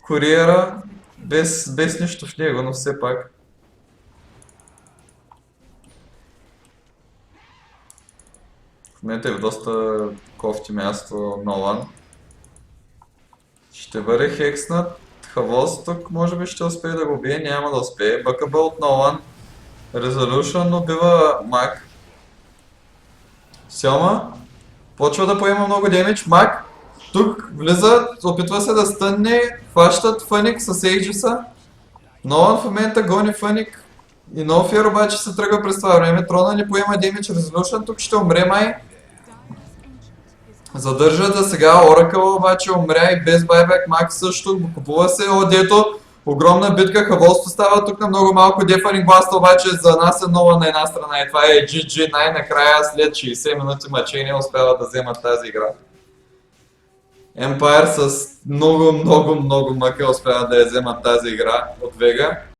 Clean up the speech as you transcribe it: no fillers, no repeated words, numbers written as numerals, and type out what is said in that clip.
куриера без нищо в него, но все пак. В момента е в доста кофти място Нолан. Ще бъде хекснат. Хавоз тук може би ще успее да го бие, няма да успее. Бъкъбъл от Нолан. Resolution убива Мак. Сьома почва да поема много демидж. Мак тук влиза, опитва се да стънне, хващат Фъник с Ейджиса. Нолан в момента гони Фъник и Нофиер обаче се тръгва през това време. Трона не поема демидж. Resolution тук ще умре май. Задържа да сега Оракъл обаче умря и без байбек. Мак също купува се. О, дето огромна битка. Хаволство става тук на много малко. Дефанинг Бласт обаче за нас е нова на една страна и това е GG. Най-накрая след 60 минути мъчение успяват да вземат тази игра. Empire с много мъка успяват да я вземат тази игра от Vega.